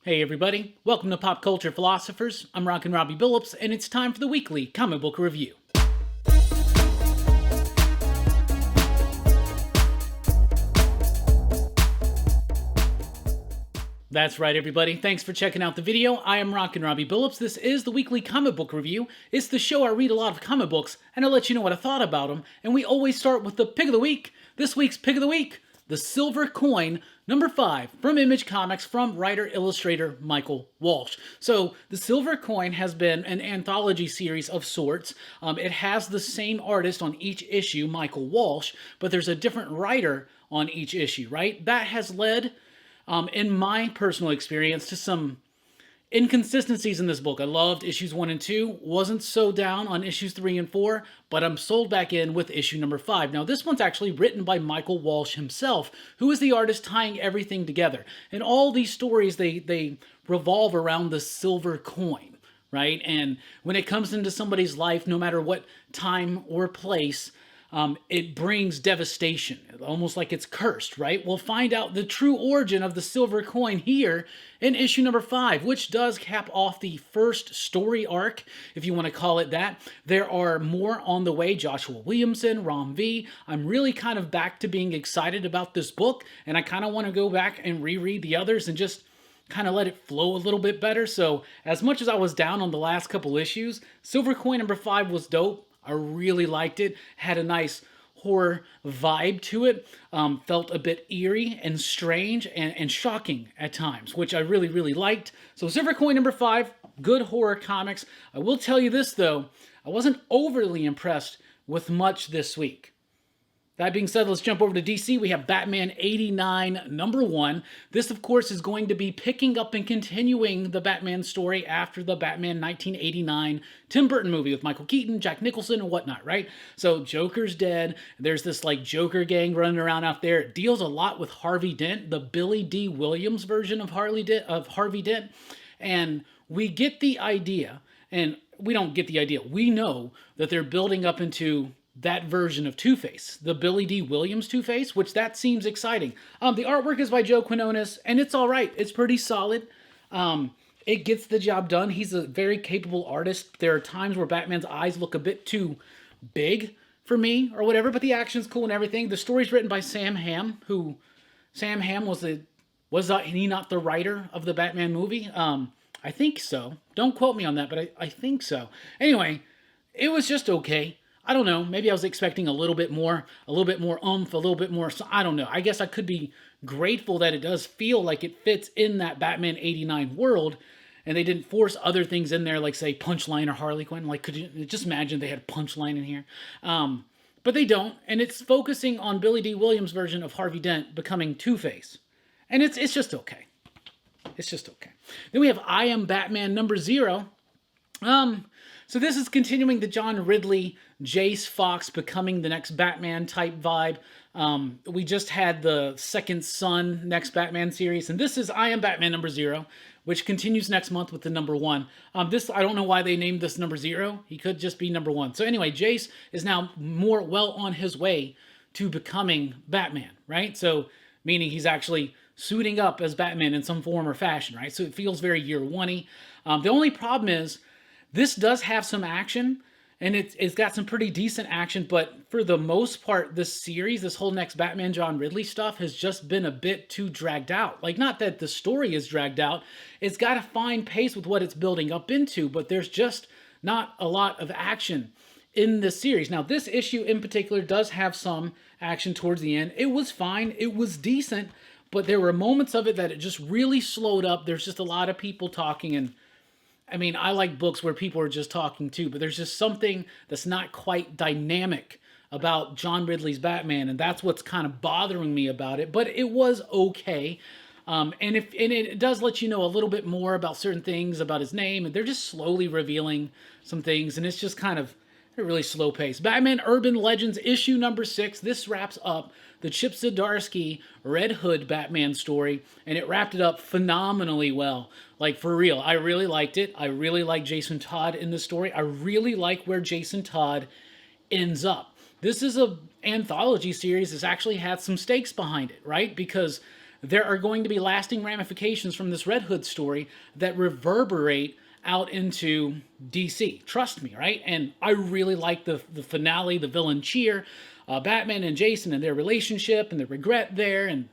Hey everybody, welcome to Pop Culture Philosophers. I'm Rockin' Robbie Billups, and it's time for the weekly comic book review. That's right, everybody. Thanks for checking out the video. I am Rockin' Robbie Billups. This is the weekly comic book review. It's the show I read a lot of comic books, and I let you know what I thought about them. And we always start with the pick of the week. This week's pick of the week, The Silver Coin, number 5, from Image Comics, from writer-illustrator Michael Walsh. So, The Silver Coin has been an anthology series of sorts. It has the same artist on each issue, Michael Walsh, but there's a different writer on each issue, right? That has led, in my personal experience, to some inconsistencies in this book. I loved issues 1 and 2, wasn't so down on issues 3 and 4, but I'm sold back in with issue number 5. Now, this one's actually written by Michael Walsh himself, who is the artist tying everything together. And all these stories, they revolve around the silver coin, right? And when it comes into somebody's life, no matter what time or place, it brings devastation, almost like it's cursed, right? We'll find out the true origin of the silver coin here in issue number 5, which does cap off the first story arc, if you want to call it that. There are more on the way. Joshua Williamson, Rom V. I'm really kind of back to being excited about this book, and I kind of want to go back and reread the others and just kind of let it flow a little bit better. So as much as I was down on the last couple issues, Silver Coin number 5 was dope. I really liked it, had a nice horror vibe to it, felt a bit eerie and strange and shocking at times, which I really, really liked. So Silver Coin number 5, good horror comics. I will tell you this though, I wasn't overly impressed with much this week. That being said, let's jump over to DC. We have Batman 89, number 1. This, of course, is going to be picking up and continuing the Batman story after the Batman 1989 Tim Burton movie with Michael Keaton, Jack Nicholson, and whatnot, right? So Joker's dead. There's this, Joker gang running around out there. It deals a lot with Harvey Dent, the Billy D. Williams version of Harvey Dent. And we get the idea, and we don't get the idea. We know that they're building up into that version of Two-Face, the Billy D. Williams Two-Face, which that seems exciting. The artwork is by Joe Quinones, and it's all right. It's pretty solid. It gets the job done. He's a very capable artist. There are times where Batman's eyes look a bit too big for me or whatever, but the action's cool and everything. The story's written by Sam Hamm, Sam Hamm was he not the writer of the Batman movie? I think so. Don't quote me on that, but I think so. Anyway, it was just okay. I don't know, maybe I was expecting a little bit more oomph, a little bit more, I don't know. I guess I could be grateful that it does feel like it fits in that Batman 89 world, and they didn't force other things in there, like, say, Punchline or Harley Quinn. Like, could you just imagine they had Punchline in here? But they don't, and it's focusing on Billy D. Williams' version of Harvey Dent becoming Two-Face. And it's just okay. It's just okay. Then we have I Am Batman number 0. So this is continuing the John Ridley, Jace Fox becoming the next Batman type vibe. We just had the Second Son next Batman series, and this is I Am Batman number 0, which continues next month with the number 1. This, I don't know why they named this number 0. He could just be number 1. So anyway, Jace is now well on his way to becoming Batman, right? So meaning he's actually suiting up as Batman in some form or fashion, right? So it feels very year one-y. The only problem is, this does have some action, and it's got some pretty decent action, but for the most part, this series, this whole next Batman John Ridley stuff has just been a bit too dragged out. Like, not that the story is dragged out, it's got a fine pace with what it's building up into, but there's just not a lot of action in this series. Now, this issue in particular does have some action towards the end. It was fine, it was decent, but there were moments of it that it just really slowed up. There's just a lot of people talking, and I mean, I like books where people are just talking too, but there's just something that's not quite dynamic about John Ridley's Batman, and that's what's kind of bothering me about it. But it was okay, and it does let you know a little bit more about certain things about his name, and they're just slowly revealing some things, and it's just kind of a really slow pace. Batman Urban Legends issue number 6. This wraps up the Chip Zdarsky Red Hood Batman story, and it wrapped it up phenomenally well. Like, for real, I really liked it. I really like Jason Todd in the story. I really like where Jason Todd ends up. This is an anthology series that's actually had some stakes behind it, right? Because there are going to be lasting ramifications from this Red Hood story that reverberate out into DC. Trust me, right? And I really like the finale, the villain cheer, Batman and Jason and their relationship and the regret there. And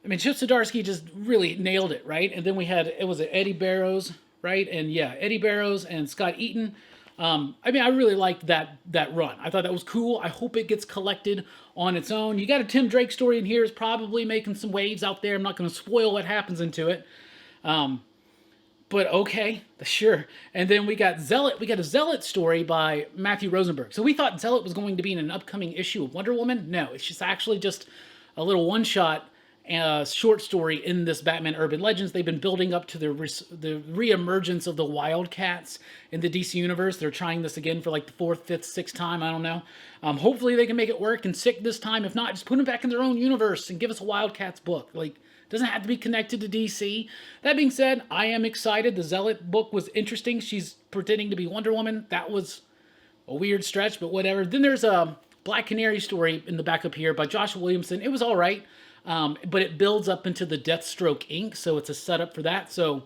I mean, Chip Zdarsky just really nailed it, right? And then we had, it was Eddie Barrows, right? And yeah, Eddie Barrows and Scott Eaton. I mean, I really liked that run. I thought that was cool. I hope it gets collected on its own. You got a Tim Drake story in here. Is probably making some waves out there. I'm not going to spoil what happens into it. But okay, sure. And then we got Zealot. We got a Zealot story by Matthew Rosenberg. So we thought Zealot was going to be in an upcoming issue of Wonder Woman. No, it's just actually just a little one-shot short story in this Batman Urban Legends. They've been building up to the reemergence of the Wildcats in the DC universe. They're trying this again for like the 4th, 5th, 6th time. I don't know. Hopefully they can make it work and sick this time. If not, just put them back in their own universe and give us a Wildcats book. Like, doesn't have to be connected to DC. That being said, I am excited. The Zealot book was interesting. She's pretending to be Wonder Woman. That was a weird stretch, but whatever. Then there's a Black Canary story in the backup here by Joshua Williamson. It was all right. But it builds up into the Deathstroke Inc., so it's a setup for that. So,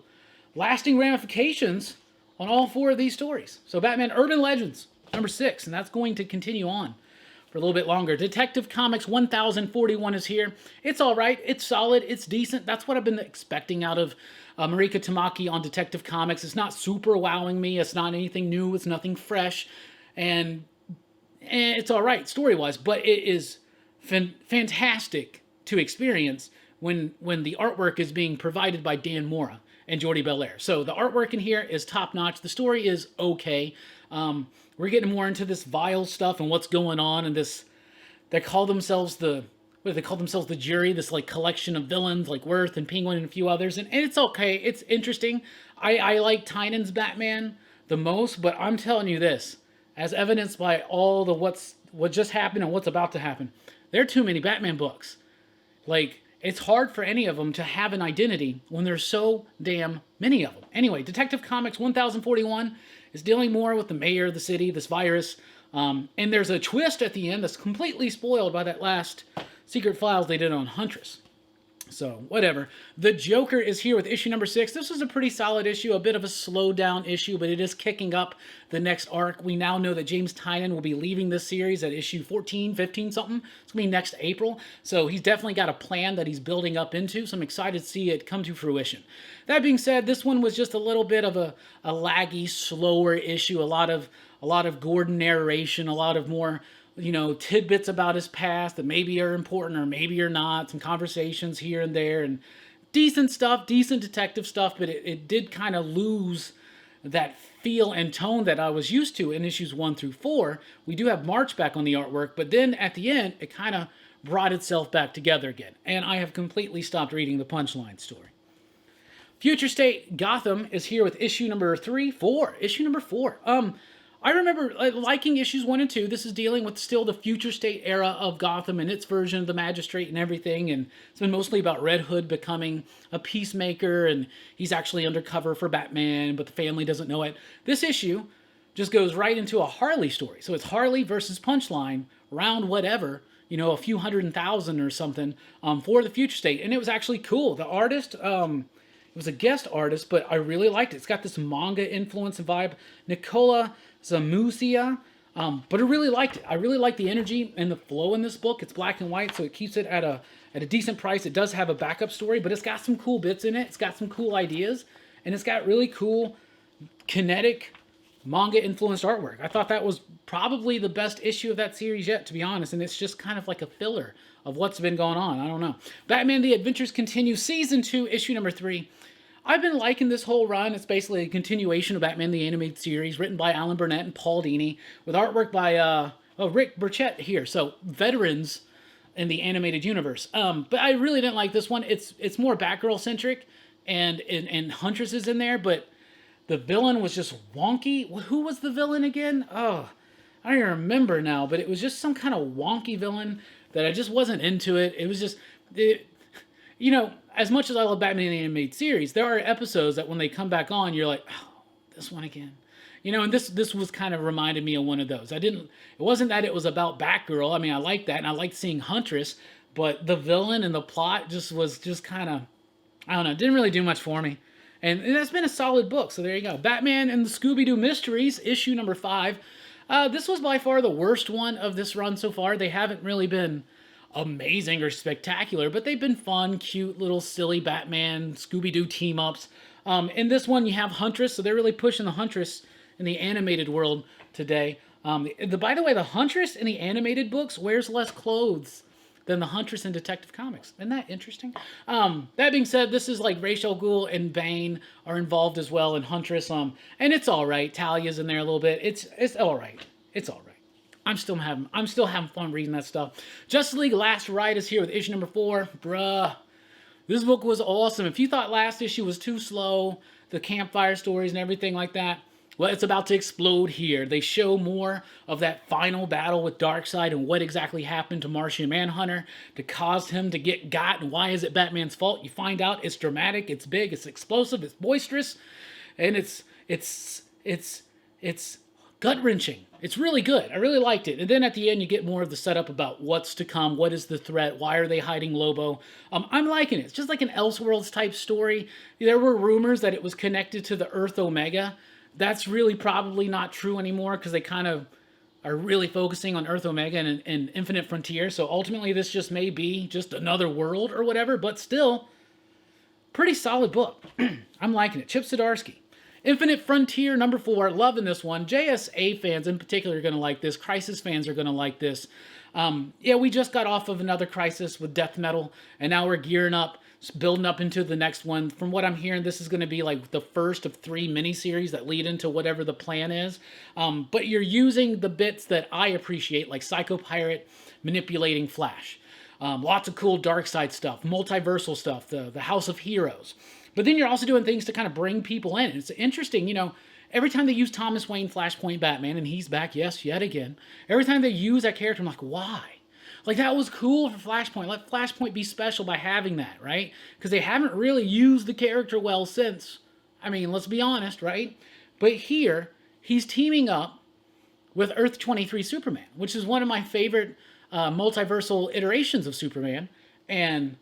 lasting ramifications on all 4 of these stories. So, Batman Urban Legends, number 6, and that's going to continue on for a little bit longer. Detective Comics 1041 is here. It's all right. It's solid. It's decent. That's what I've been expecting out of Marika Tamaki on Detective Comics. It's not super wowing me. It's not anything new. It's nothing fresh. And it's all right story-wise, but it is fantastic to experience when the artwork is being provided by Dan Mora and Jordi Belair. So the artwork in here is top-notch. The story is okay. We're getting more into this vile stuff and what's going on, and this, they call themselves the Jury, this like collection of villains like Worth and Penguin and a few others, and it's okay. It's interesting. I like Tynan's Batman the most, but I'm telling you this, as evidenced by all the what just happened and what's about to happen, there are too many Batman books. Like, it's hard for any of them to have an identity when there's so damn many of them. Anyway, Detective Comics 1041 is dealing more with the mayor of the city, this virus, and there's a twist at the end that's completely spoiled by that last Secret Files they did on Huntress. So, whatever. The Joker is here with issue number 6. This was a pretty solid issue, a bit of a slow down issue, but it is kicking up the next arc. We now know that James Tynion will be leaving this series at issue 14, 15 something. It's going to be next April. So he's definitely got a plan that he's building up into, so I'm excited to see it come to fruition. That being said, this one was just a little bit of a laggy, slower issue. A lot of Gordon narration, a lot of more, you know, tidbits about his past that maybe are important or maybe are not, some conversations here and there, and decent stuff, decent detective stuff, but it did kind of lose that feel and tone that I was used to in issues 1 through 4. We do have March back on the artwork, but then at the end, it kind of brought itself back together again, and I have completely stopped reading the Punchline story. Future State Gotham is here with issue number 4. I remember liking issues 1 and 2. This is dealing with still the future state era of Gotham and its version of the Magistrate and everything. And it's been mostly about Red Hood becoming a peacemaker, and he's actually undercover for Batman, but the family doesn't know it. This issue just goes right into a Harley story. So it's Harley versus Punchline, round whatever, you know, a few 100,000 or something for the future state. And it was actually cool. The artist, it was a guest artist, but I really liked it. It's got this manga influence and vibe. Nicola Zamusia, but I really liked it. I really like the energy and the flow in this book. It's black and white, so it keeps it at a decent price. It does have a backup story, but it's got some cool bits in it. It's got some cool ideas, and it's got really cool, kinetic, manga-influenced artwork. I thought that was probably the best issue of that series yet, to be honest, and it's just kind of like a filler of what's been going on. I don't know. Batman The Adventures Continue, Season 2, Issue number 3. I've been liking this whole run. It's basically a continuation of Batman the Animated Series, written by Alan Burnett and Paul Dini, with artwork by Rick Burchett here. So, veterans in the animated universe. But I really didn't like this one. It's more Batgirl-centric, and Huntress is in there, but the villain was just wonky. Who was the villain again? Oh, I don't even remember now, but it was just some kind of wonky villain that I just wasn't into it. It was just... you know, as much as I love Batman the Animated Series, there are episodes that when they come back on, you're like, oh, this one again. You know, and this was kind of reminded me of one of those. It wasn't that it was about Batgirl. I mean, I liked that, and I liked seeing Huntress, but the villain and the plot was just kind of, I don't know, didn't really do much for me. And that's been a solid book, so there you go. Batman and the Scooby-Doo Mysteries, issue number 5. This was by far the worst one of this run so far. They haven't really been amazing or spectacular, but they've been fun, cute, little silly Batman, Scooby-Doo team-ups. In this one, you have Huntress, so they're really pushing the Huntress in the animated world today. By the way, the Huntress in the animated books wears less clothes than the Huntress in Detective Comics. Isn't that interesting? That being said, this is like Ra's al Ghul and Bane are involved as well in Huntress. And it's all right. Talia's in there a little bit. It's all right. It's all right. I'm still having fun reading that stuff. Justice League Last Ride is here with issue number 4. Bruh. This book was awesome. If you thought last issue was too slow, the campfire stories and everything like that, well, it's about to explode here. They show more of that final battle with Darkseid and what exactly happened to Martian Manhunter to cause him to get got, and why is it Batman's fault? You find out it's dramatic, it's big, it's explosive, it's boisterous, and it's gut-wrenching. It's really good. I really liked it. And then at the end, you get more of the setup about what's to come, what is the threat, why are they hiding Lobo. I'm liking it. It's just like an Elseworlds type story. There were rumors that it was connected to the Earth Omega. That's really probably not true anymore because they kind of are really focusing on Earth Omega and Infinite Frontier. So ultimately, this just may be just another world or whatever, but still, pretty solid book. I'm liking it. Chip Zdarsky. Infinite Frontier number 4, loving this one. JSA fans in particular are going to like this. Crisis fans are going to like this. Yeah, we just got off of another Crisis with Death Metal, and now we're gearing up, building up into the next one. From what I'm hearing, this is going to be like the first of 3 miniseries that lead into whatever the plan is. But you're using the bits that I appreciate, like Psycho Pirate manipulating Flash. Lots of cool Darkseid stuff, multiversal stuff, the House of Heroes. But then you're also doing things to kind of bring people in. It's interesting, you know, every time they use Thomas Wayne Flashpoint Batman, and he's back, yes, yet again. Every time they use that character, I'm like, why? Like, that was cool for Flashpoint. Let Flashpoint be special by having that, right? Because they haven't really used the character well since. I mean, let's be honest, right? But here, he's teaming up with Earth 23 Superman, which is one of my favorite multiversal iterations of Superman. And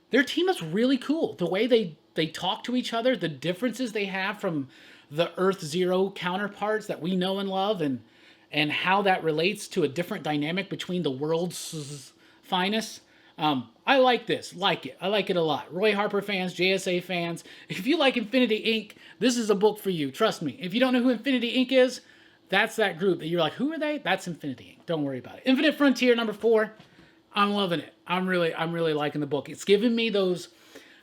their team is really cool. The way they talk to each other, the differences they have from the Earth Zero counterparts that we know and love, and how that relates to a different dynamic between the world's finest. I like this. Like it. I like it a lot. Roy Harper fans, JSA fans, if you like Infinity Inc., this is a book for you. Trust me. If you don't know who Infinity Inc. is, that's that group that you're like, who are they? That's Infinity Inc. Don't worry about it. Infinite Frontier number 4. I'm loving it. I'm really liking the book. It's giving me those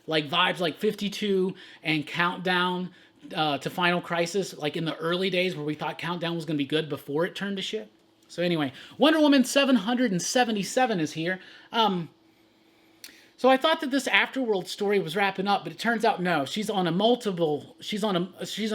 like vibes like 52 and Countdown to Final Crisis, like in the early days where we thought Countdown was going to be good before it turned to shit. So anyway, Wonder Woman 777 is here. So I thought that this Afterworld story was wrapping up, but it turns out no. She's on an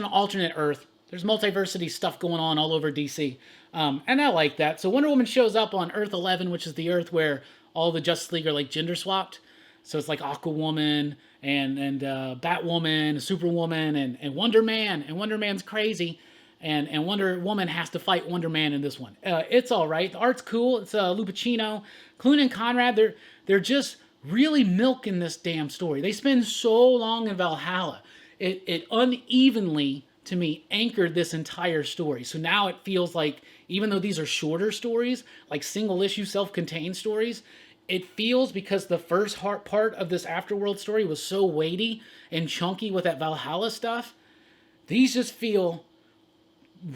alternate Earth. There's multiversity stuff going on all over DC. And I like that. So Wonder Woman shows up on Earth 11, which is the Earth where all the Justice League are like gender swapped. So it's like Aquawoman and Batwoman, Superwoman, and Wonder Man. And Wonder Man's crazy. And Wonder Woman has to fight Wonder Man in this one. It's all right. The art's cool. It's Lupacchino. Clune and Conrad, they're just really milking this damn story. They spend so long in Valhalla. It unevenly, to me, anchored this entire story. So now it feels like, even though these are shorter stories, like single-issue, self-contained stories, it feels, because the first part of this Afterworld story was so weighty and chunky with that Valhalla stuff, these just feel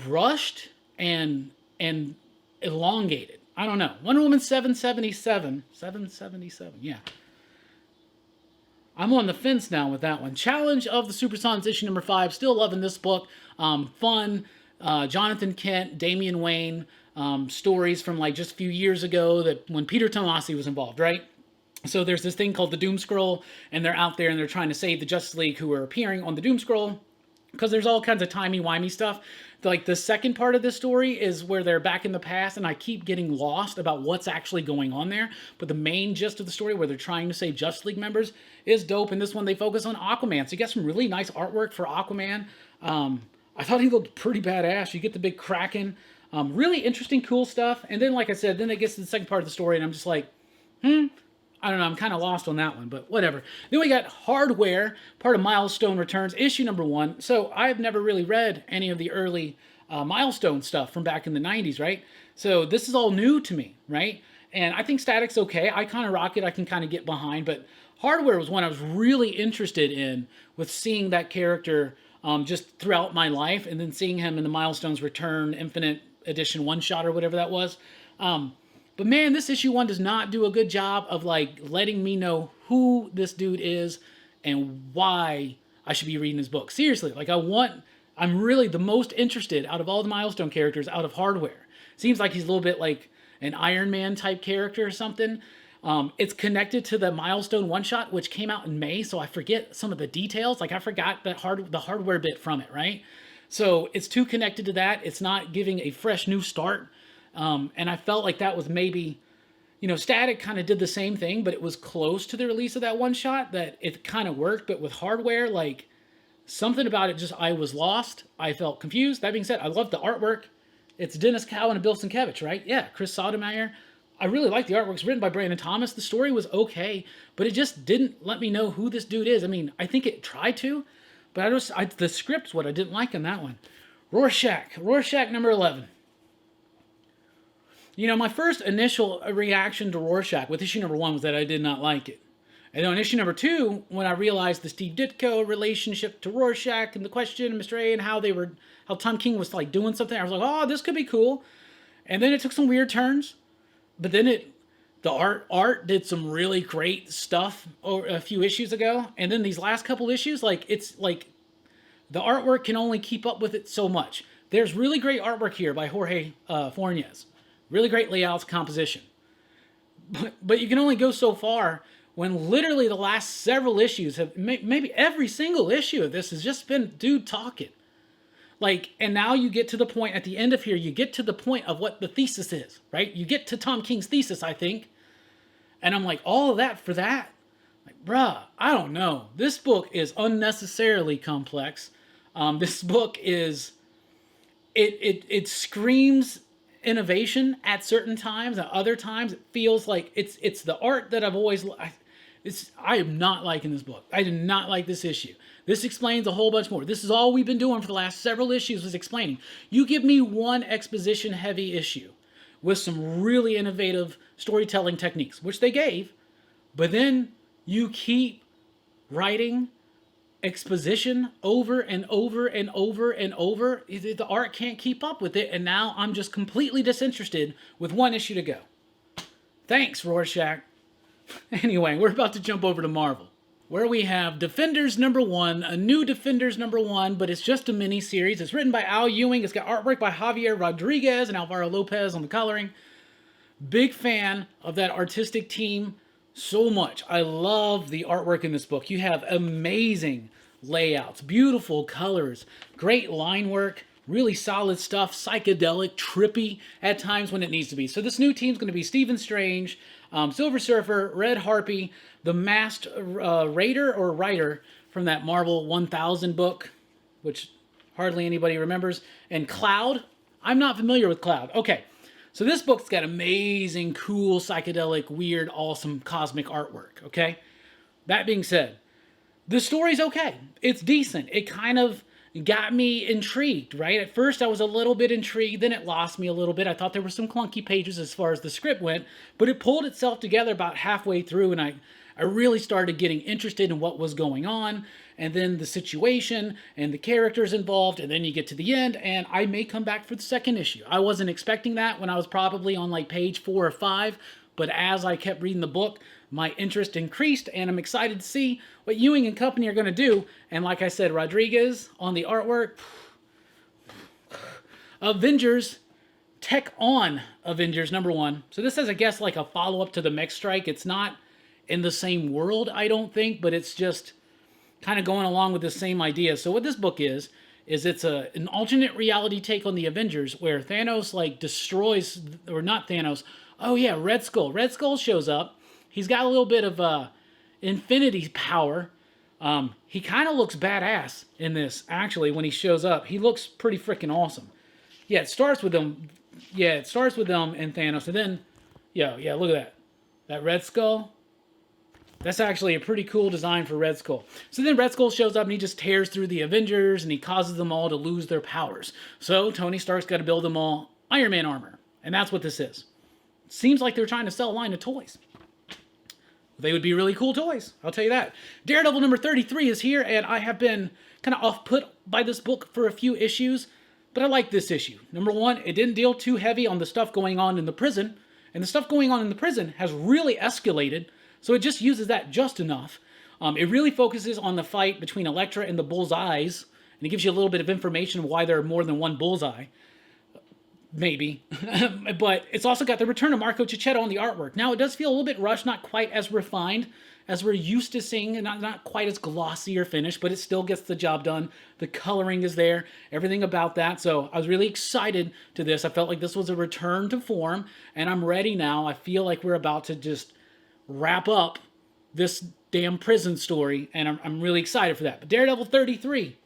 rushed and elongated. I don't know. Wonder Woman 777. 777, yeah. I'm on the fence now with that one. Challenge of the Super Sons, issue number 5. Still loving this book. Fun. Jonathan Kent, Damian Wayne, stories from like just a few years ago that when Peter Tomasi was involved, right? So there's this thing called the Doom Scroll, and they're out there and they're trying to save the Justice League who are appearing on the Doom Scroll, because there's all kinds of timey-wimey stuff. Like, the second part of this story is where they're back in the past, and I keep getting lost about what's actually going on there. But the main gist of the story, where they're trying to save Justice League members, is dope. And this one, they focus on Aquaman. So you get some really nice artwork for Aquaman. I thought he looked pretty badass. You get the big Kraken. Really interesting, cool stuff. And then, like I said, then it gets to the second part of the story, and I'm just like, I don't know, I'm kind of lost on that one, but whatever. Then we got Hardware, part of Milestone Returns, issue number 1. So I've never really read any of the early Milestone stuff from back in the 90s, right? So this is all new to me, right? And I think Static's okay. I kind of rock it. I can kind of get behind, but Hardware was one I was really interested in with seeing that character just throughout my life, and then seeing him in the Milestones Return Infinite Edition one-shot or whatever that was. But man, this issue 1 does not do a good job of like letting me know who this dude is and why I should be reading his book. Seriously, like I'm really the most interested out of all the Milestone characters out of Hardware. Seems like he's a little bit like an Iron Man type character or something. It's connected to the Milestone one-shot, which came out in May, so I forget some of the details. Like I forgot the Hardware bit from it, right? So it's too connected to that. It's not giving a fresh new start. And I felt like that was maybe, Static kind of did the same thing, but it was close to the release of that one shot that it kind of worked. But with Hardware, like something about it, I was lost. I felt confused. That being said, I love the artwork. It's Dennis Cowan and Bill Sienkiewicz, right? Yeah, Chris Sotomayor. I really like the artwork. It's written by Brandon Thomas. The story was okay, but it just didn't let me know who this dude is. I mean, I think it tried to, but the script's what I didn't like in that one. Rorschach number 11. My first initial reaction to Rorschach with issue number 1 was that I did not like it. And then on issue number 2, when I realized the Steve Ditko relationship to Rorschach and the Question and Mr. A and how Tom King was like doing something, I was like, oh, this could be cool. And then it took some weird turns. But then the art did some really great stuff a few issues ago. And then these last couple issues, it's like the artwork can only keep up with it so much. There's really great artwork here by Jorge Fornes. Really great layouts, composition. But you can only go so far when literally the last several issues have, maybe every single issue of this has just been dude talking. And now you get to the point at the end of here, you get to the point of what the thesis is, right? You get to Tom King's thesis, I think. And I'm like, all of that for that? Like, bruh, I don't know. This book is unnecessarily complex. This book is, it screams innovation at certain times. At other times, it feels like it's the art that I've always. I am not liking this book. I did not like this issue. This explains a whole bunch more. This is all we've been doing for the last several issues, was explaining. You give me one exposition-heavy issue with some really innovative storytelling techniques, which they gave, but then you keep writing exposition over and over and over and over. The art can't keep up with it, and now I'm just completely disinterested with one issue to go. Thanks, Rorschach. Anyway, we're about to jump over to Marvel, where we have Defenders number 1, a new Defenders number 1, but it's just a mini-series. It's written by Al Ewing. It's got artwork by Javier Rodriguez and Alvaro Lopez on the coloring. Big fan of that artistic team so much. I love the artwork in this book. You have amazing layouts, beautiful colors, great line work, really solid stuff, psychedelic, trippy at times when it needs to be. So this new team's going to be Stephen Strange, Silver Surfer, Red Harpy, the Masked Raider or Writer from that Marvel 1000 book, which hardly anybody remembers, and Cloud. I'm not familiar with Cloud. Okay, so this book's got amazing, cool, psychedelic, weird, awesome, cosmic artwork, okay? That being said, the story's okay. It's decent. It kind of got me intrigued, right? At first, I was a little bit intrigued. Then it lost me a little bit. I thought there were some clunky pages as far as the script went, but it pulled itself together about halfway through, and I really started getting interested in what was going on, and then the situation, and the characters involved, and then you get to the end, and I may come back for the second issue. I wasn't expecting that when I was probably on like page 4 or 5, but as I kept reading the book, my interest increased, and I'm excited to see what Ewing and company are going to do. And like I said, Rodriguez on the artwork. Avengers Tech on Avengers number 1. So this is, I guess, like a follow-up to the Mech Strike. It's not in the same world, I don't think, but it's just kind of going along with the same idea. So what this book is it's an alternate reality take on the Avengers where Thanos like destroys, or not Thanos, oh yeah, Red Skull. Red Skull shows up. He's got a little bit of infinity power. He kind of looks badass in this, actually, when he shows up. He looks pretty freaking awesome. Yeah, it starts with them. Yeah, it starts with them and Thanos. And then, yeah, look at that. That Red Skull. That's actually a pretty cool design for Red Skull. So then Red Skull shows up and he just tears through the Avengers and he causes them all to lose their powers. So Tony Stark's got to build them all Iron Man armor. And that's what this is. Seems like they're trying to sell a line of toys. They would be really cool toys, I'll tell you that. Daredevil number 33 is here, and I have been kind of off-put by this book for a few issues, but I like this issue. Number one, it didn't deal too heavy on the stuff going on in the prison, and the stuff going on in the prison has really escalated, so it just uses that just enough. It really focuses on the fight between Elektra and the Bullseyes, and it gives you a little bit of information of why there are more than one Bullseye. Maybe. But it's also got the return of Marco Cicchetto on the artwork. Now, it does feel a little bit rushed, not quite as refined as we're used to seeing, and not quite as glossy or finished, but it still gets the job done. The coloring is there, everything about that. So I was really excited to this. I felt like this was a return to form, and I'm ready now. I feel like we're about to just wrap up this damn prison story, and I'm really excited for that. But Daredevil 33,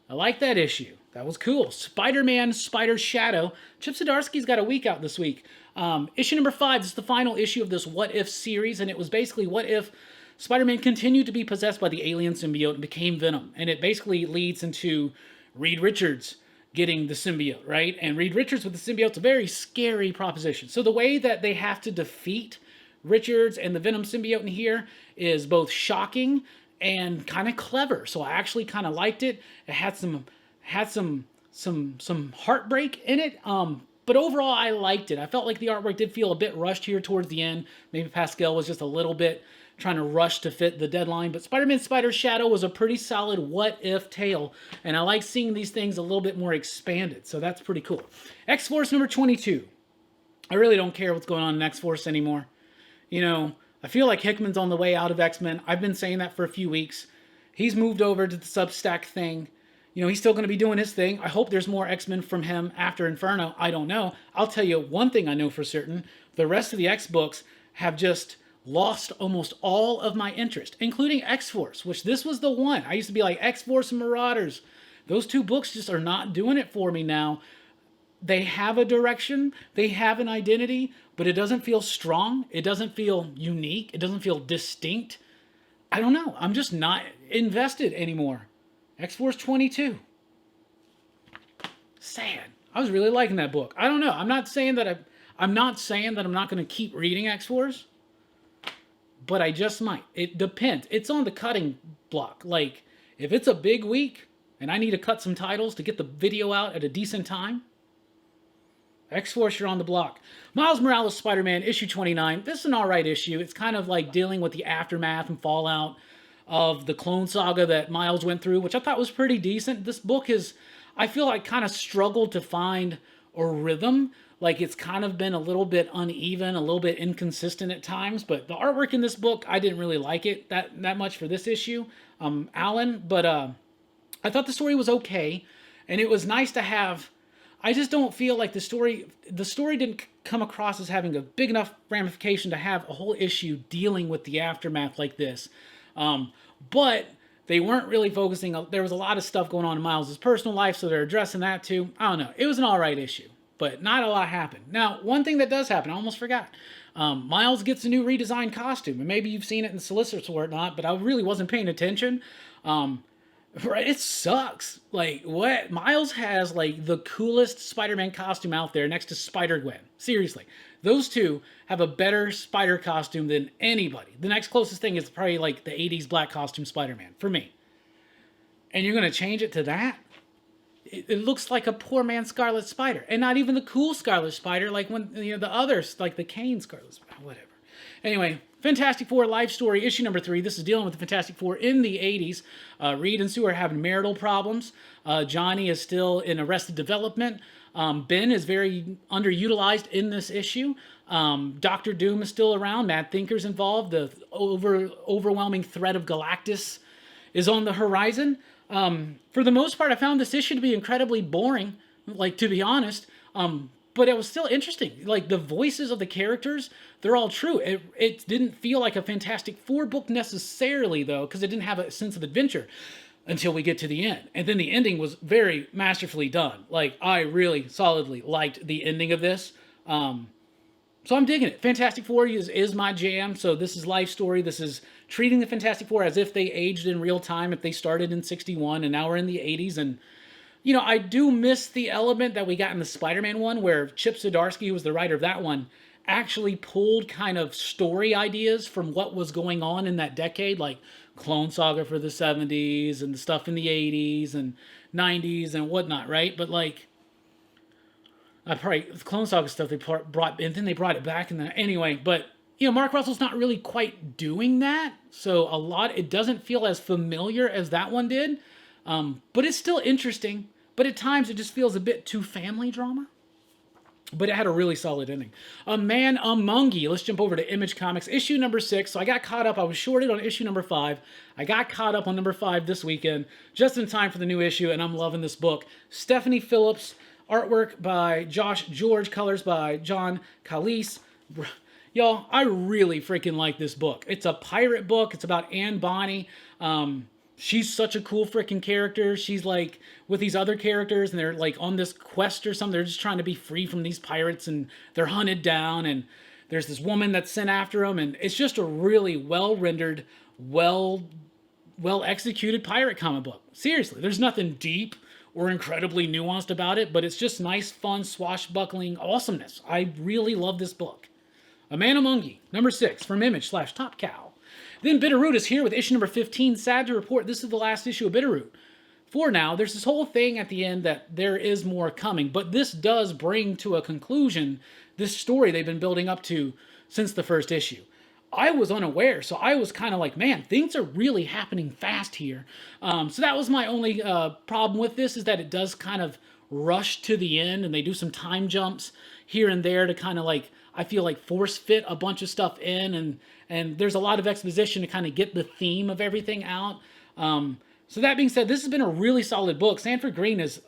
I like that issue. That was cool. Spider-Man, Spider Shadow. Chip Zdarsky's got a week out this week. Issue number 5, this is the final issue of this What If series, and it was basically what if Spider-Man continued to be possessed by the alien symbiote and became Venom. And it basically leads into Reed Richards getting the symbiote, right? And Reed Richards with the symbiote's a very scary proposition. So the way that they have to defeat Richards and the Venom symbiote in here is both shocking and kind of clever. So I actually kind of liked it. It had some heartbreak in it. But overall, I liked it. I felt like the artwork did feel a bit rushed here towards the end. Maybe Pascal was just a little bit trying to rush to fit the deadline. But Spider-Man Spider Shadow was a pretty solid what-if tale. And I like seeing these things a little bit more expanded. So that's pretty cool. X-Force number 22. I really don't care what's going on in X-Force anymore. You know, I feel like Hickman's on the way out of X-Men. I've been saying that for a few weeks. He's moved over to the Substack thing. You know, he's still going to be doing his thing. I hope there's more X-Men from him after Inferno. I don't know. I'll tell you one thing I know for certain. The rest of the X-books have just lost almost all of my interest, including X-Force, which this was the one. I used to be like X-Force and Marauders. Those two books just are not doing it for me now. They have a direction. They have an identity, but it doesn't feel strong. It doesn't feel unique. It doesn't feel distinct. I don't know. I'm just not invested anymore. X-Force 22. Sad. I was really liking that book. I don't know. I'm not saying that I'm not going to keep reading X-Force, but I just might. It depends. It's on the cutting block. Like, if it's a big week and I need to cut some titles to get the video out at a decent time, X-Force, you're on the block. Miles Morales Spider-Man, issue 29. This is an alright issue. It's kind of like dealing with the aftermath and fallout of the Clone Saga that Miles went through, which I thought was pretty decent. This book is, I feel like, kind of struggled to find a rhythm. Like, it's kind of been a little bit uneven, a little bit inconsistent at times, but the artwork in this book, I didn't really like it that much for this issue, Alan, but I thought the story was okay, and it was nice to have. I just don't feel like the story didn't come across as having a big enough ramification to have a whole issue dealing with the aftermath like this. But they weren't really focusing. There was a lot of stuff going on in Miles' personal life, so they're addressing that too. I don't know. It was an alright issue, but not a lot happened. Now, one thing that does happen, I almost forgot. Miles gets a new redesigned costume, and maybe you've seen it in the solicits or whatnot, but I really wasn't paying attention. Right, it sucks. Like, what? Miles has, like, the coolest Spider-Man costume out there next to Spider-Gwen. Seriously. Those two have a better Spider costume than anybody. The next closest thing is probably, like, the 80s black costume Spider-Man, for me. And you're going to change it to that? It looks like a poor man's Scarlet Spider. And not even the cool Scarlet Spider, like when, you know, the others, like the Kane Scarlet Spider, whatever. Anyway, Fantastic Four Life Story, issue number 3. This is dealing with the Fantastic Four in the 80s. Reed and Sue are having marital problems. Johnny is still in Arrested Development. Ben is very underutilized in this issue. Doctor Doom is still around. Mad Thinker's involved. The overwhelming threat of Galactus is on the horizon. For the most part, I found this issue to be incredibly boring, like, to be honest. But it was still interesting. Like, the voices of the characters, they're all true. It didn't feel like a Fantastic Four book necessarily, though, because it didn't have a sense of adventure until we get to the end. And then the ending was very masterfully done. Like, I really solidly liked the ending of this. So I'm digging it. Fantastic Four is my jam. So this is life story. This is treating the Fantastic Four as if they aged in real time, if they started in 61 and now we're in the 80s. And, I do miss the element that we got in the SpiderMan one where Chip Zdarsky, who was the writer of that one, actually pulled kind of story ideas from what was going on in that decade, like Clone Saga for the 70s and the stuff in the 80s and 90s and whatnot, right? But like, the Clone Saga stuff they brought, and then they brought it back in the anyway. But Mark Russell's not really quite doing that, so it doesn't feel as familiar as that one did. But it's still interesting. But at times it just feels a bit too family drama. But it had a really solid ending. A Man Among You. Let's jump over to Image Comics, issue number 6. So I got caught up. I was shorted on issue number 5. I got caught up on number 5 this weekend, just in time for the new issue, and I'm loving this book. Stephanie Phillips. Artwork by Josh George, colors by John Calise. Y'all, I really freaking like this book. It's a pirate book. It's about Anne Bonny. She's such a cool freaking character. She's like with these other characters and they're like on this quest or something. They're just trying to be free from these pirates and they're hunted down. And there's this woman that's sent after them. And it's just a really well-rendered, well-executed pirate comic book. Seriously, there's nothing deep or incredibly nuanced about it, but it's just nice, fun, swashbuckling awesomeness. I really love this book. A Man Among You, number 6, from Image/Top Cow. Then Bitterroot is here with issue number 15. Sad to report, this is the last issue of Bitterroot. For now, there's this whole thing at the end that there is more coming, but this does bring to a conclusion this story they've been building up to since the first issue. I was unaware, so I was kind of like, man, things are really happening fast here. So that was my only problem with this, is that it does kind of rush to the end, and they do some time jumps here and there to kind of like, I feel like force fit a bunch of stuff in, and there's a lot of exposition to kind of get the theme of everything out. So that being said, this has been a really solid book. Sanford Green is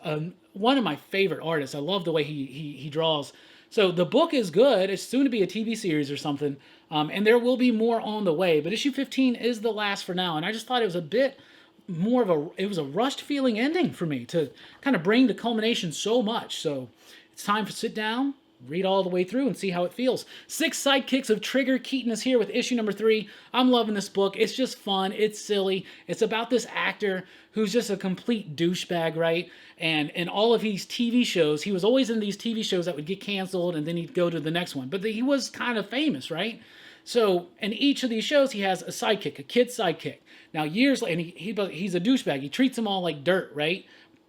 one of my favorite artists. I love the way he draws. So the book is good. It's soon to be a TV series or something. And there will be more on the way. But issue 15 is the last for now. And I just thought it was a bit more of it was a rushed feeling ending for me to kind of bring the culmination so much. So it's time to sit down, read all the way through, and see how it feels. 6 Sidekicks of Trigger. Keaton is here with issue number 3. I'm loving this book. It's just fun. It's silly. It's about this actor who's just a complete douchebag, right? And in all of these TV shows, he was always in these TV shows that would get canceled, and then he'd go to the next one. But he was kind of famous, right? So in each of these shows, he has a sidekick, a kid sidekick. Now, years later, and he's a douchebag. He treats them all like dirt, right?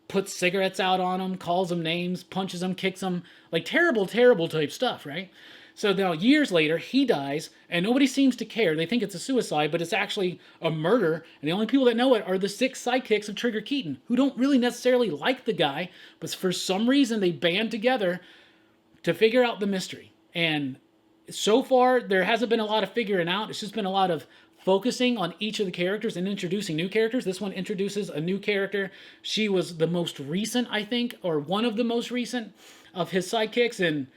Puts cigarettes out on them, calls them names, punches them, kicks them, like terrible, terrible type stuff, right? So now years later, he dies, and nobody seems to care. They think it's a suicide, but it's actually a murder, and the only people that know it are the 6 sidekicks of Trigger Keaton, who don't really necessarily like the guy, but for some reason they band together to figure out the mystery. And so far, there hasn't been a lot of figuring out. It's just been a lot of focusing on each of the characters and introducing new characters. This one introduces a new character. She was the most recent, I think, or one of the most recent of his sidekicks, and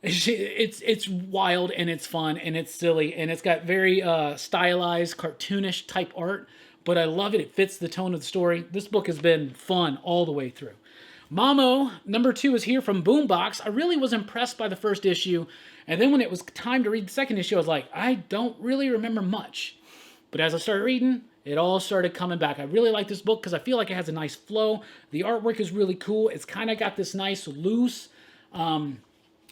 it's wild, and it's fun, and it's silly, and it's got very stylized, cartoonish type art, but I love it. It fits the tone of the story. This book has been fun all the way through. Mamo, number 2, is here from Boombox. I really was impressed by the first issue, and then when it was time to read the second issue, I was like, I don't really remember much. But as I started reading, it all started coming back. I really like this book because I feel like it has a nice flow. The artwork is really cool. It's kind of got this nice loose,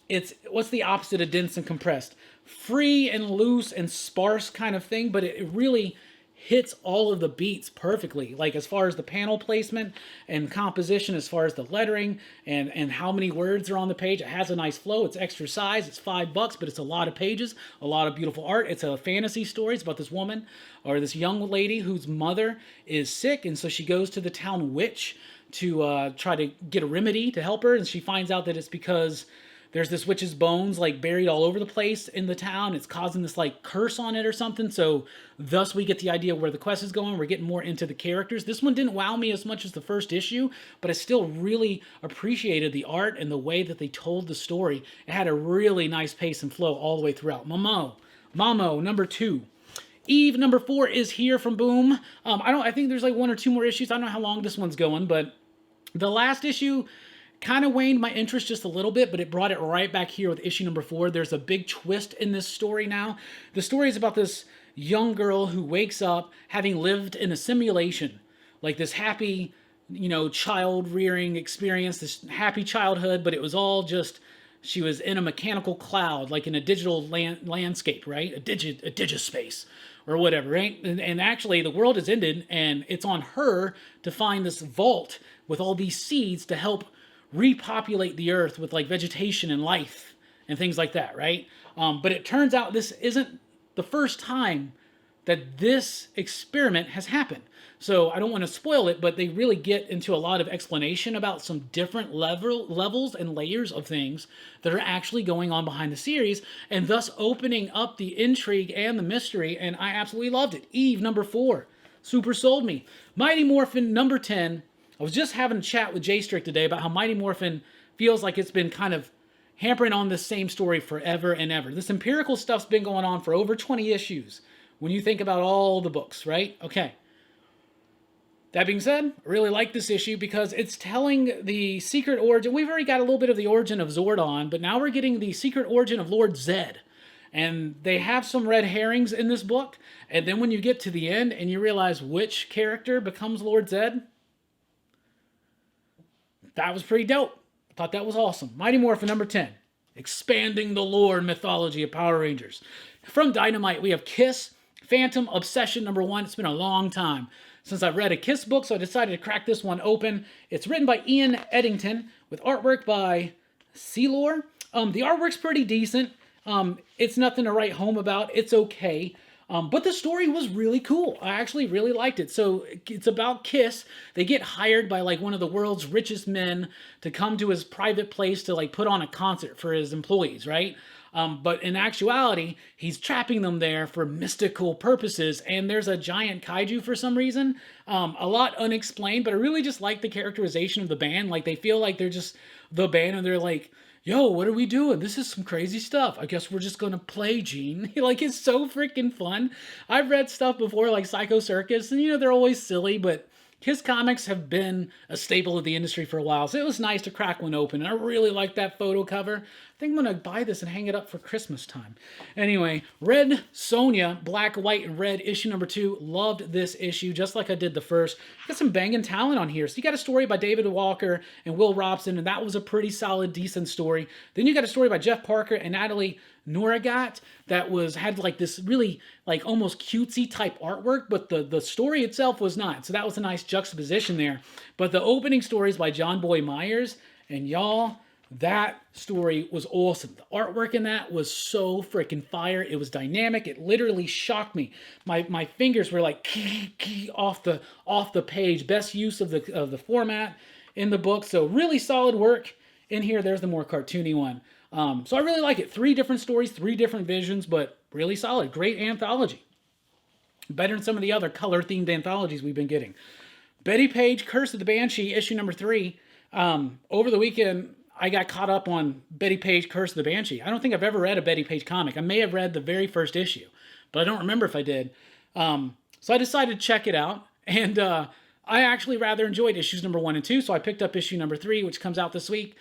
it's, what's the opposite of dense and compressed? Free and loose and sparse kind of thing, but it really hits all of the beats perfectly, like as far as the panel placement and composition, as far as the lettering and how many words are on the page. It has a nice flow. It's extra size. It's $5, but it's a lot of pages, a lot of beautiful art. It's a fantasy story. It's about this woman or this young lady whose mother is sick, and so she goes to the town witch to try to get a remedy to help her, and she finds out that it's because there's this witch's bones like buried all over the place in the town. It's causing this like curse on it or something. So thus we get the idea where the quest is going. We're getting more into the characters. This one didn't wow me as much as the first issue, but I still really appreciated the art and the way that they told the story. It had a really nice pace and flow all the way throughout. Mamo, number 2. Eve, number 4, is here from Boom. I think there's like 1 or 2 more issues. I don't know how long this one's going, but the last issue kind of waned my interest just a little bit, but it brought it right back here with issue number 4. There's a big twist in this story now. The story is about this young girl who wakes up having lived in a simulation, like this happy, child rearing experience, this happy childhood, but it was all just, she was in a mechanical cloud, like in a digital landscape, right? A digispace or whatever, right? And actually the world has ended, and it's on her to find this vault with all these seeds to help repopulate the earth with like vegetation and life and things like that, right? But it turns out this isn't the first time that this experiment has happened. So I don't want to spoil it, but they really get into a lot of explanation about some different levels and layers of things that are actually going on behind the series, and thus opening up the intrigue and the mystery, and I absolutely loved it. Eve, number 4. Super sold me. Mighty Morphin, number 10. I was just having a chat with Jay Strick today about how Mighty Morphin feels like it's been kind of hampering on this same story forever and ever. This empirical stuff's been going on for over 20 issues when you think about all the books, right? Okay. That being said, I really like this issue because it's telling the secret origin. We've already got a little bit of the origin of Zordon, but now we're getting the secret origin of Lord Zed. And they have some red herrings in this book. And then when you get to the end and you realize which character becomes Lord Zed, that was pretty dope. I thought that was awesome. Mighty Morphin number 10. Expanding the lore and mythology of Power Rangers. From Dynamite, we have Kiss, Phantom Obsession number 1. It's been a long time since I've read a Kiss book, so I decided to crack this one open. It's written by Ian Eddington with artwork by Sealor. The artwork's pretty decent. It's nothing to write home about. It's okay. But the story was really cool. I actually really liked it. So it's about Kiss. They get hired by like one of the world's richest men to come to his private place to like put on a concert for his employees, right? But in actuality, he's trapping them there for mystical purposes, and there's a giant kaiju for some reason. A lot unexplained, but I really just like the characterization of the band. Like, they feel like they're just the band, and they're like, yo, what are we doing? This is some crazy stuff. I guess we're just gonna play, Gene. Like, it's so freaking fun. I've read stuff before, like Psycho Circus, and they're always silly, but Kiss comics have been a staple of the industry for a while, so it was nice to crack one open, and I really like that photo cover. I think I'm going to buy this and hang it up for Christmas time. Anyway, Red Sonja, Black, White, and Red, issue number 2. Loved this issue, just like I did the first. Got some banging talent on here. So you got a story by David Walker and Will Robson, and that was a pretty solid, decent story. Then you got a story by Jeff Parker and Natalie Noragat that had like this really like almost cutesy type artwork, but the story itself was not. So that was a nice juxtaposition there. But the opening story is by John Boy Myers, and y'all, that story was awesome. The artwork in that was so freaking fire. It was dynamic. It literally shocked me. My fingers were like off the page. Best use of the format in the book. So really solid work in here. There's the more cartoony one. So I really like it. 3 different stories, 3 different visions, but really solid. Great anthology. Better than some of the other color-themed anthologies we've been getting. Betty Page, Curse of the Banshee, issue number 3. Over the weekend, I got caught up on Betty Page, Curse of the Banshee. I don't think I've ever read a Betty Page comic. I may have read the very first issue, but I don't remember if I did. So I decided to check it out, and I actually rather enjoyed issues number 1 and 2, so I picked up issue number 3, which comes out this week.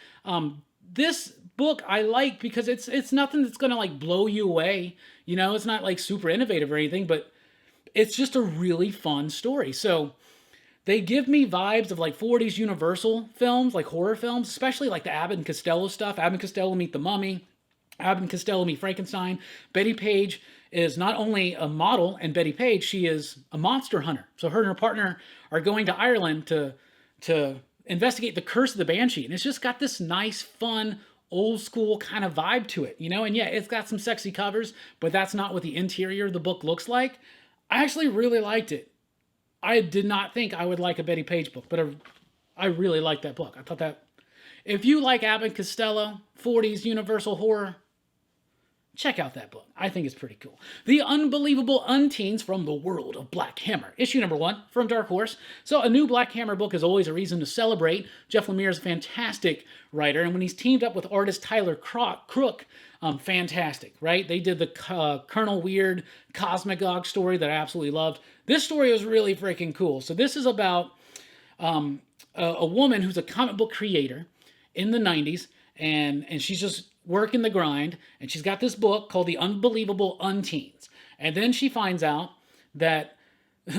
This book I like because it's nothing that's going to like blow you away. It's not like super innovative or anything, but it's just a really fun story. So they give me vibes of like 40s Universal films, like horror films, especially like the Abbott and Costello stuff. Abbott and Costello Meet the Mummy, Abbott and Costello Meet Frankenstein. Betty Page is not only a model, and Betty Page, she is a monster hunter. So her and her partner are going to Ireland to investigate the Curse of the Banshee. And it's just got this nice, fun, old school kind of vibe to it, And yeah, it's got some sexy covers, but that's not what the interior of the book looks like. I actually really liked it. I did not think I would like a Betty Page book, but I really liked that book. I thought that if you like Abbott and Costello, 40s Universal horror, check out that book. I think it's pretty cool. The Unbelievable Unteens from the World of Black Hammer. Issue number 1 from Dark Horse. So a new Black Hammer book is always a reason to celebrate. Jeff Lemire is a fantastic writer, and when he's teamed up with artist Tyler Crook, fantastic, right? They did the Colonel Weird Cosmagog story that I absolutely loved. This story was really freaking cool. So this is about a woman who's a comic book creator, in the 90s, and she's just working the grind, and she's got this book called The Unbelievable Unteens. And then she finds out that,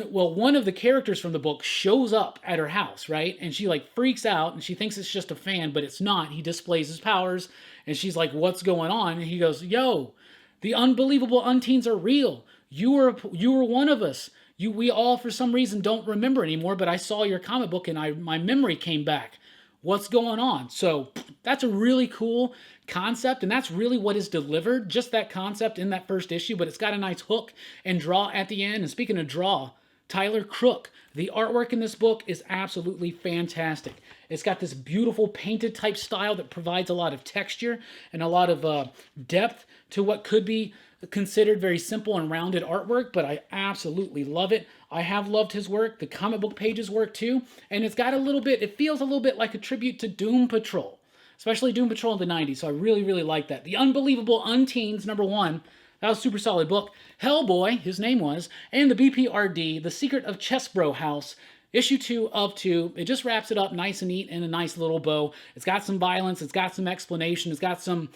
well, one of the characters from the book shows up at her house, right? And she like freaks out, and she thinks it's just a fan, but it's not. He displays his powers, and she's like, what's going on? And he goes, yo, the Unbelievable Unteens are real. You were one of us. We all, for some reason, don't remember anymore, but I saw your comic book, and my memory came back. What's going on? So that's a really cool concept, and that's really what is delivered, just that concept in that first issue, but it's got a nice hook and draw at the end. And speaking of draw, Tyler Crook, the artwork in this book is absolutely fantastic. It's got this beautiful painted type style that provides a lot of texture and a lot of depth to what could be considered very simple and rounded artwork, but I absolutely love it. I have loved his work, the comic book pages work too, and it's got a little bit, it feels a little bit like a tribute to Doom Patrol, especially Doom Patrol in the 90s, so I really, really like that. The Unbelievable Unteens, #1, that was a super solid book. Hellboy, his name was, and the BPRD, The Secret of Chessbro House, issue 2 of 2. It just wraps it up nice and neat in a nice little bow. It's got some violence. It's got some explanation. It's got some,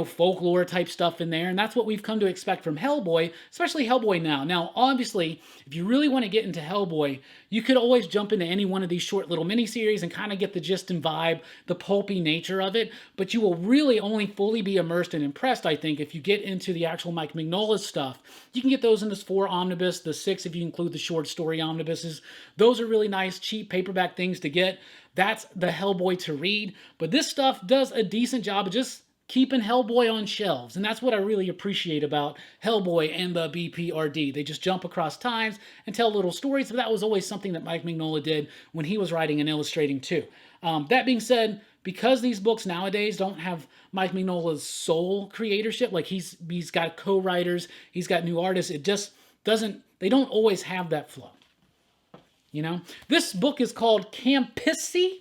folklore type stuff in there. And that's what we've come to expect from Hellboy, especially Hellboy now. Now, obviously, if you really want to get into Hellboy, you could always jump into any one of these short little miniseries and kind of get the gist and vibe, the pulpy nature of it. But you will really only fully be immersed and impressed, I think, if you get into the actual Mike Mignola's stuff. You can get those in this 4 omnibus, the 6 if you include the short story omnibuses. Those are really nice, cheap paperback things to get. That's the Hellboy to read. But this stuff does a decent job of just keeping Hellboy on shelves. And that's what I really appreciate about Hellboy and the BPRD. They just jump across times and tell little stories. But that was always something that Mike Mignola did when he was writing and illustrating too. That being said, because these books nowadays don't have Mike Mignola's sole creatorship, like he's got co-writers, he's got new artists, it just doesn't, they don't always have that flow. This book is called Campisi?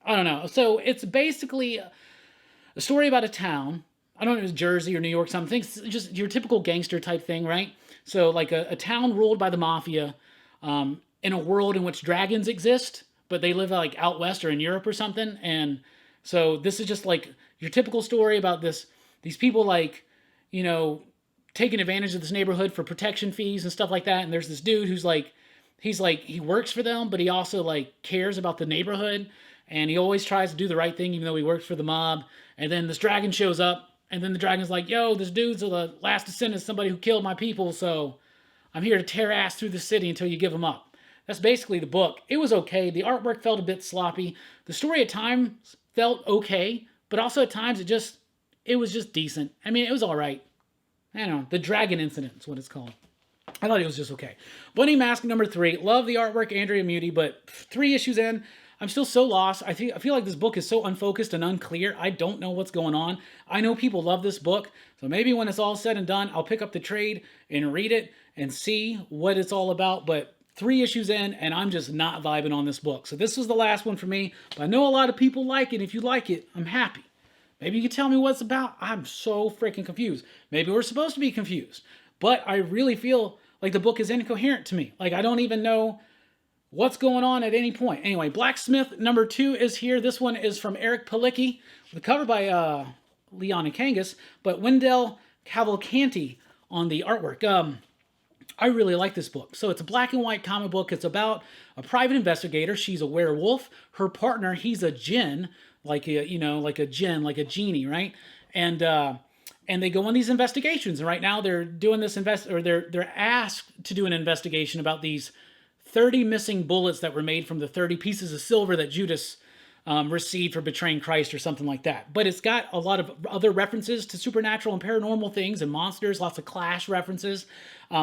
I don't know. So it's basically a story about a town. I don't know if it's Jersey or New York, something. It's just your typical gangster type thing, right? So like a town ruled by the mafia in a world in which dragons exist, but they live like out west or in Europe or something. And so this is just like your typical story about these people like, taking advantage of this neighborhood for protection fees and stuff like that. And there's this dude who's like, he works for them, but he also like cares about the neighborhood. And he always tries to do the right thing, even though he works for the mob. And then this dragon shows up, and then the dragon's like, yo, this dude's the last descendant of somebody who killed my people, so I'm here to tear ass through the city until you give him up. That's basically the book. It was okay. The artwork felt a bit sloppy. The story at times felt okay, but also at times it was just decent. I mean, it was all right. I don't know. The Dragon Incident is what it's called. I thought it was just okay. Bunny Mask #3. Love the artwork, Andrea Muti, but 3 issues in, I'm still so lost. I feel like this book is so unfocused and unclear. I don't know what's going on. I know people love this book, so maybe when it's all said and done, I'll pick up the trade and read it and see what it's all about. But 3 issues in, and I'm just not vibing on this book. So this was the last one for me, but I know a lot of people like it. If you like it, I'm happy. Maybe you can tell me what it's about. I'm so freaking confused. Maybe we're supposed to be confused, but I really feel like the book is incoherent to me. Like I don't even know what's going on at any point. Anyway, Blacksmith #2 is here. This one is from Eric Palicki, the cover by Leon Kangas, but Wendell Cavalcanti on the artwork. I really like this book. So it's a black and white comic book. It's about a private investigator. She's a werewolf. Her partner, he's a djinn, like a genie, right? And they go on these investigations. And right now they're doing this they're asked to do an investigation about these 30 missing bullets that were made from the 30 pieces of silver that Judas received for betraying Christ or something like that. But it's got a lot of other references to supernatural and paranormal things and monsters, lots of Clash references.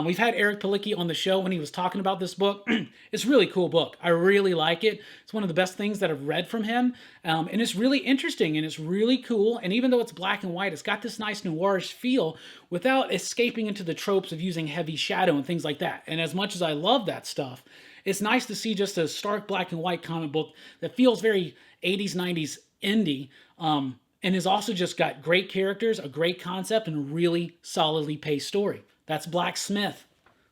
We've had Eric Palicki on the show when he was talking about this book. It's a really cool book. I really like it. It's one of the best things that I've read from him. And it's really interesting and it's really cool. And even though it's black and white, it's got this nice noirish feel without escaping into the tropes of using heavy shadow and things like that. And as much as I love that stuff, it's nice to see just a stark black and white comic book that feels very 80s, 90s indie, and has also just got great characters, a great concept, and a really solidly paced story. That's Blacksmith.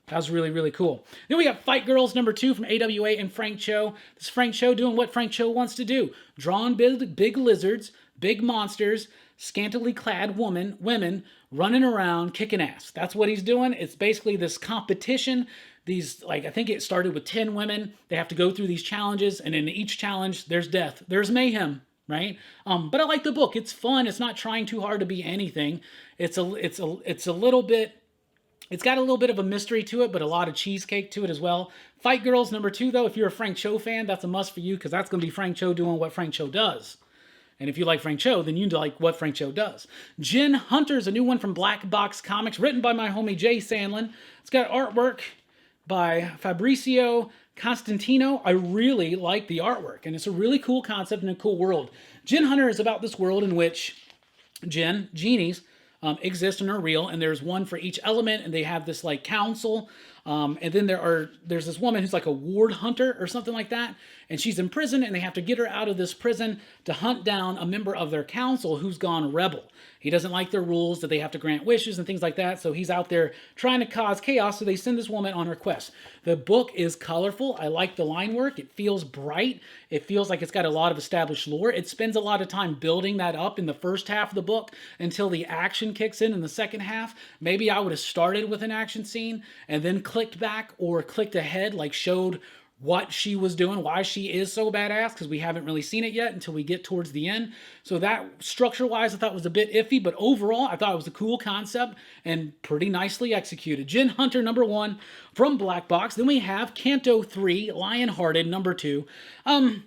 That was really, really cool. Then we got Fight Girls #2 from AWA and Frank Cho. This is Frank Cho doing what Frank Cho wants to do. Drawing big lizards, big monsters, scantily clad women running around kicking ass. That's what he's doing. It's basically this competition. These, like, I think it started with 10 women. They have to go through these challenges, and in each challenge, there's death. There's mayhem, right? But I like the book. It's fun. It's not trying too hard to be anything. It's a little bit... It's got a little bit of a mystery to it, but a lot of cheesecake to it as well. Fight Girls #2, though, if you're a Frank Cho fan, that's a must for you, because that's going to be Frank Cho doing what Frank Cho does. And if you like Frank Cho, then you like what Frank Cho does. Jin Hunter's a new one from Black Box Comics, written by my homie Jay Sandlin. It's got artwork by Fabrizio Constantino. I really like the artwork, and it's a really cool concept and a cool world. Jin Hunter is about this world in which genies, exist and are real, and there's one for each element, and they have this like council, and then there's this woman who's like a ward hunter or something like that, and she's in prison, and they have to get her out of this prison to hunt down a member of their council who's gone rebel. He doesn't like their rules, that they have to grant wishes and things like that, so he's out there trying to cause chaos, so they send this woman on her quest. The book is colorful. I like the line work. It feels bright. It feels like it's got a lot of established lore. It spends a lot of time building that up in the first half of the book until the action kicks in the second half. Maybe I would have started with an action scene and then clicked back or clicked ahead, like showed what she was doing, why she is so badass, because we haven't really seen it yet until we get towards the end. So that, structure-wise, I thought was a bit iffy, but overall, I thought it was a cool concept and pretty nicely executed. Jin Hunter #1 from Black Box. Then we have Kanto 3, Lionhearted #2.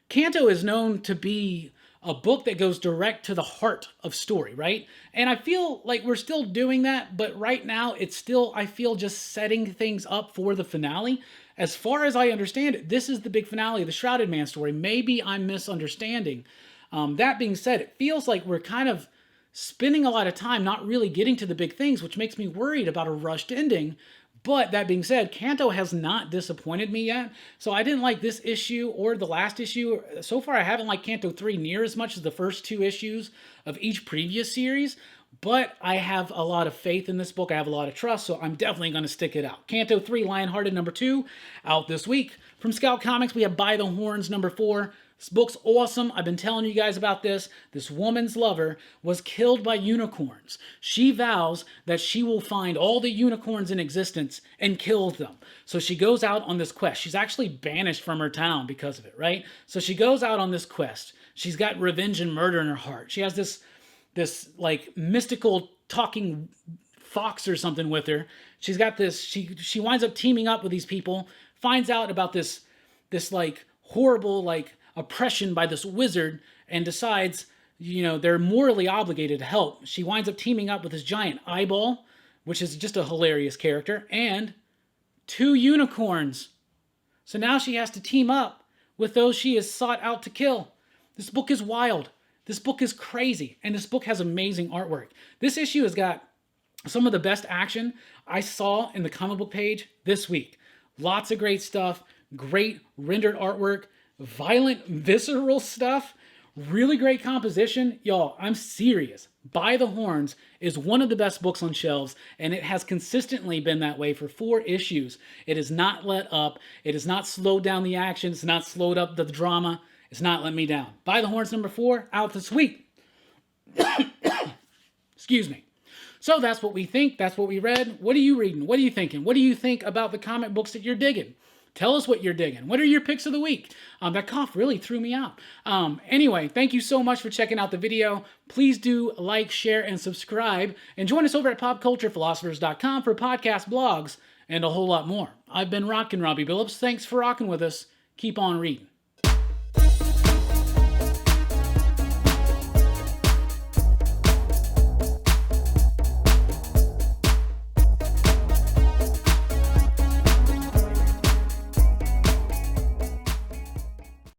Kanto is known to be a book that goes direct to the heart of story, right? And I feel like we're still doing that, but right now it's still, I feel, just setting things up for the finale. As far as I understand it, this is the big finale of the Shrouded Man story. Maybe I'm misunderstanding. That being said, it feels like we're kind of spending a lot of time not really getting to the big things, which makes me worried about a rushed ending. But that being said, Kanto has not disappointed me yet. So I didn't like this issue or the last issue. So far, I haven't liked Kanto 3 near as much as the first 2 issues of each previous series. But I have a lot of faith in this book. I have a lot of trust, so I'm definitely going to stick it out. Kanto 3, Lionhearted #2, out this week. From Scout Comics, we have By the Horns #4. This book's awesome. I've been telling you guys about this. This woman's lover was killed by unicorns. She vows that she will find all the unicorns in existence and kills them. So she goes out on this quest. She's actually banished from her town because of it, right? So she goes out on this quest. She's got revenge and murder in her heart. She has this like mystical talking fox or something with her. She's got this, she winds up teaming up with these people, finds out about this like horrible like oppression by this wizard, and decides, you know, they're morally obligated to help. She winds up teaming up with this giant eyeball, which is just a hilarious character, and 2 unicorns. So now she has to team up with those she has sought out to kill. This book is wild. This book is crazy, and this book has amazing artwork. This issue has got some of the best action I saw in the comic book page this week. Lots of great stuff, great rendered artwork, violent, visceral stuff, really great composition. Y'all, I'm serious. By the Horns is one of the best books on shelves, and it has consistently been that way for 4 issues. It has not let up. It has not slowed down the action. It's not slowed up the drama. It's not letting me down. By the Horns #4, out this week. Excuse me. So that's what we think. That's what we read. What are you reading? What are you thinking? What do you think about the comic books that you're digging? Tell us what you're digging. What are your picks of the week? That cough really threw me out. Anyway, thank you so much for checking out the video. Please do like, share, and subscribe. And join us over at popculturephilosophers.com for podcasts, blogs, and a whole lot more. I've been Rockin' Robbie Billups. Thanks for rocking with us. Keep on reading.